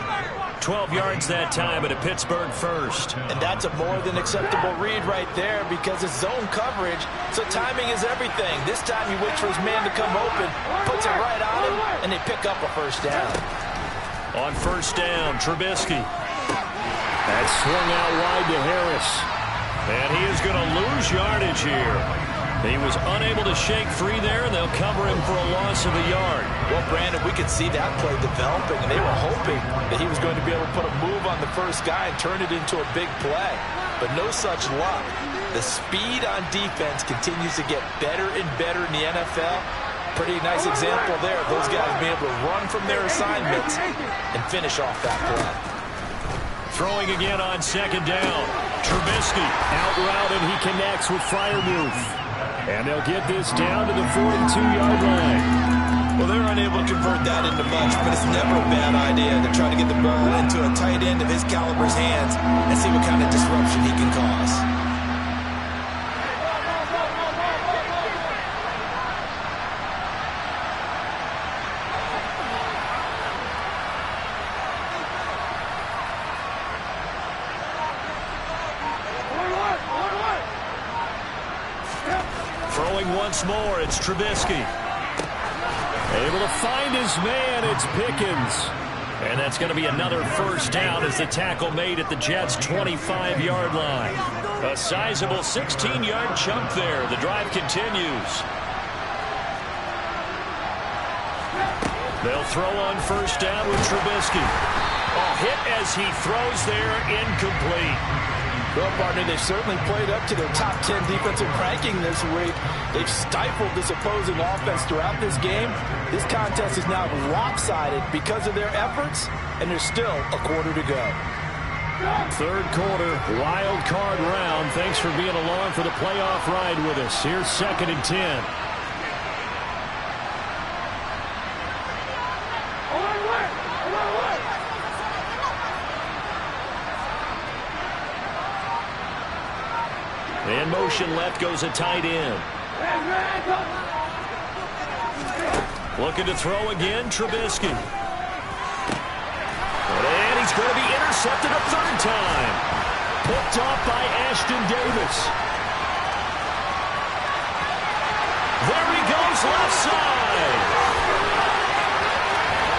12 yards that time at a Pittsburgh first.
And that's a more than acceptable read right there because it's zone coverage, so timing is everything. This time he waits for his man to come open, puts it right on him, and they pick up a first down.
On first down, Trubisky.
That swung out wide to Harris.
And he is going to lose yardage here. He was unable to shake free there, and they'll cover him for a loss of a yard.
Well, Brandon, we could see that play developing, and they were hoping that he was going to be able to put a move on the first guy and turn it into a big play. But no such luck. The speed on defense continues to get better and better in the NFL. Pretty nice example there of those guys being able to run from their assignments and finish off that play.
Throwing again on second down. Trubisky
out route, and he connects with Freiermuth. And they'll get this down to the 42-yard line.
Well, they're unable to convert that into much, but it's never a bad idea to try to get the ball into a tight end of his caliber's hands and see what kind of disruption he can cause.
Once more, it's Trubisky.
Able to find his man, it's Pickens.
And that's going to be another first down as the tackle made at the Jets' 25-yard line. A sizable 16-yard chunk there. The drive continues. They'll throw on first down with Trubisky. A hit as he throws there, incomplete.
Well, partner, they've certainly played up to their top 10 defensive ranking this week. They've stifled this opposing offense throughout this game. This contest is now lopsided because of their efforts, and there's still a quarter to go.
Third quarter, wild card round. Thanks for being along for the playoff ride with us. Here's 2nd and 10.
In motion left goes a tight end. Looking to throw again, Trubisky. And he's going to be intercepted a third time.
Picked off by Ashton Davis.
There he goes, left side.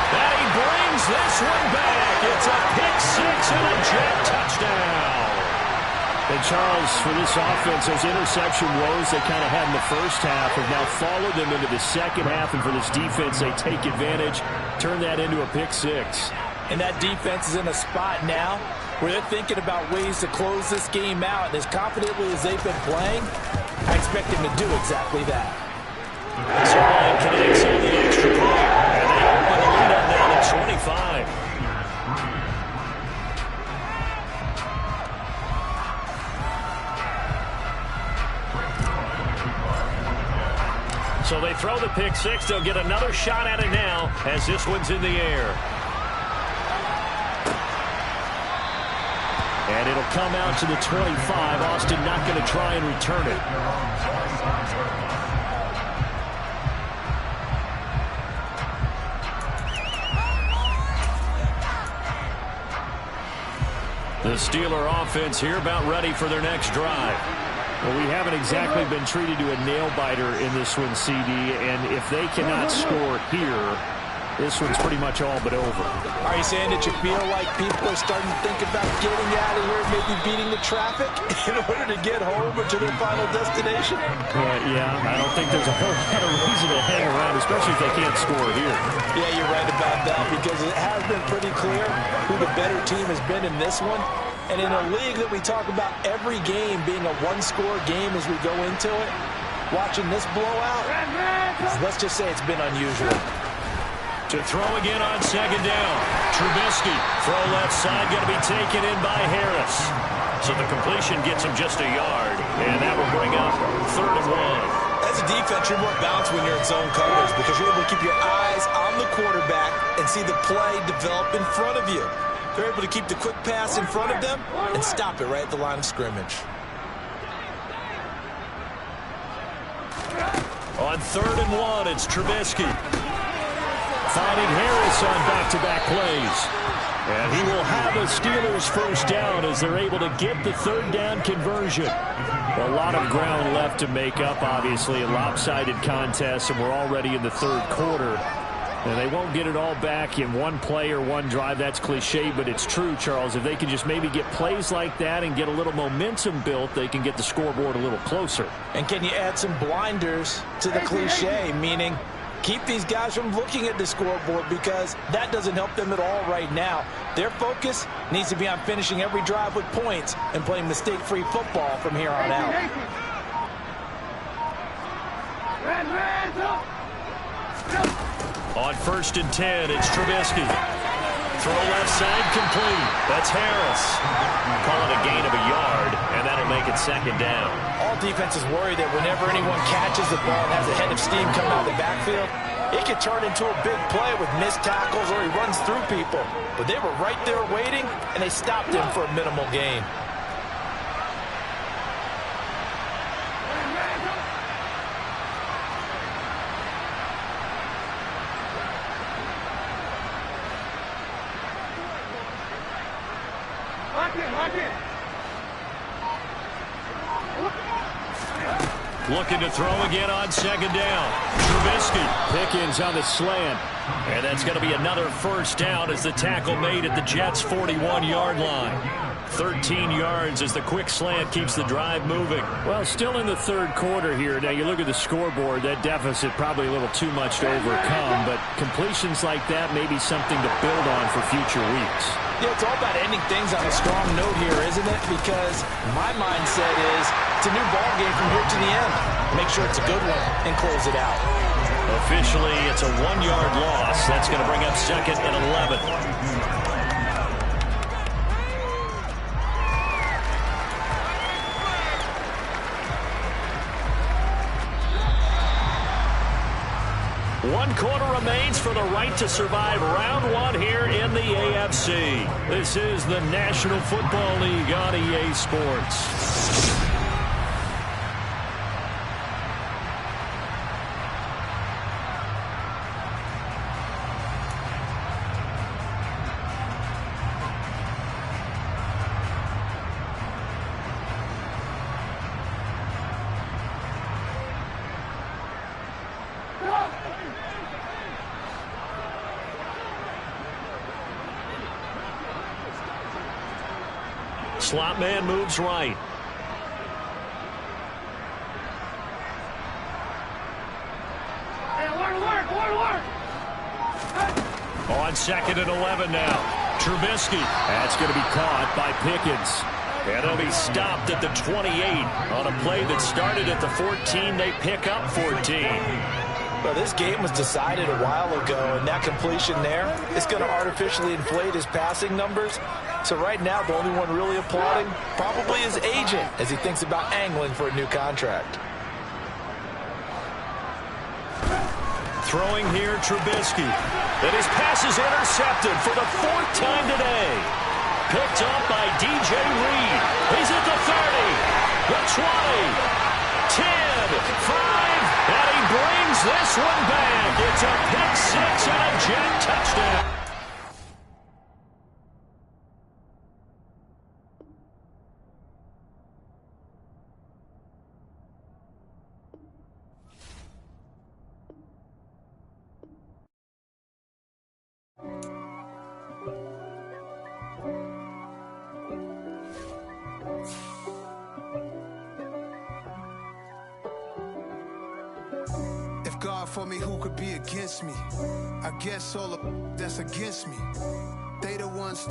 And he brings this one back. It's a pick six and a Jet touchdown.
And Charles, for this offense, those interception woes they kind of had in the first half have now followed them into the second half. And for this defense, they take advantage, turn that into a pick six.
And that defense is in a spot now where they're thinking about ways to close this game out. And as confidently as they've been playing, I expect them to do exactly that.
So line connects on the extra point. And they open the lead up now to 25. So they throw the pick six. They'll get another shot at it now as this one's in the air.
And it'll come out to the 25. Austin not going to try and return it.
The Steeler offense here about ready for their next drive.
Well, we haven't exactly been treated to a nail-biter in this one, CD, and if they cannot score here, this one's pretty much all but over.
Are you saying that you feel like people are starting to think about getting out of here, maybe beating the traffic in order to get home or to their final destination?
Yeah, I don't think there's a whole lot of reason to hang around, especially if they can't score here.
Yeah, you're right about that, because it has been pretty clear who the better team has been in this one. And in a league that we talk about every game being a one-score game as we go into it, watching this blowout, let's just say it's been unusual.
To throw again on second down. Trubisky, throw left side, going to be taken in by Harris. So the completion gets him just a yard, and that will bring up 3rd and 1.
As a defense, you're more balanced when you're in zone coverage because you're able to keep your eyes on the quarterback and see the play develop in front of you. They're able to keep the quick pass in front of them and stop it right at the line of scrimmage.
On 3rd and 1, it's Trubisky.
Finding Harris on back-to-back plays. And he will have a Steelers first down as they're able to get the 3rd down conversion. A lot of ground left to make up, obviously. A lopsided contest, and we're already in the 3rd quarter. And they won't get it all back in one play or one drive. That's cliche, but it's true, Charles. If they can just maybe get plays like that and get a little momentum built, they can get the scoreboard a little closer.
And can you add some blinders to the cliche, meaning keep these guys from looking at the scoreboard, because that doesn't help them at all right now. Their focus needs to be on finishing every drive with points and playing mistake-free football from here on out.
On 1st and 10, it's Trubisky. Throw left side, complete. That's Harris. Call it a gain of a yard, and that'll make it 2nd down.
All defenses worry that whenever anyone catches the ball and has a head of steam come out of the backfield, it could turn into a big play with missed tackles or he runs through people. But they were right there waiting, and they stopped him for a minimal gain.
Looking to throw again on 2nd down. Trubisky.
Pickens on the slant.
And that's going to be another 1st down as the tackle made at the Jets' 41-yard line. 13 yards as the quick slant keeps the drive moving.
Well, still in the 3rd quarter here. Now, you look at the scoreboard, that deficit probably a little too much to overcome, but completions like that may be something to build on for future weeks.
Yeah, it's all about ending things on a strong note here, isn't it? Because my mindset is it's a new ball game from here to the end. Make sure it's a good one and close it out.
Officially, it's a 1-yard loss. That's going to bring up 2nd and 11. One quarter remains for the right to survive round 1 here in the AFC. This is the National Football League on EA Sports. Slot man moves right. On 2nd and 11 now. Trubisky.
That's going to be caught by Pickens.
And it'll be stopped at the 28. On a play that started at the 14, they pick up 14.
Well, this game was decided a while ago, and that completion there is going to artificially inflate his passing numbers. So right now, the only one really applauding probably his agent as he thinks about angling for a new contract.
Throwing here, Trubisky. And his pass is intercepted for the 4th time today. Picked up by DJ Reed. He's at the 30, the 20, 10, 5, and he brings this one back. It's a pick 6 and a Jet touchdown.
God for me, who could be against me? I guess all of that's against me. They the ones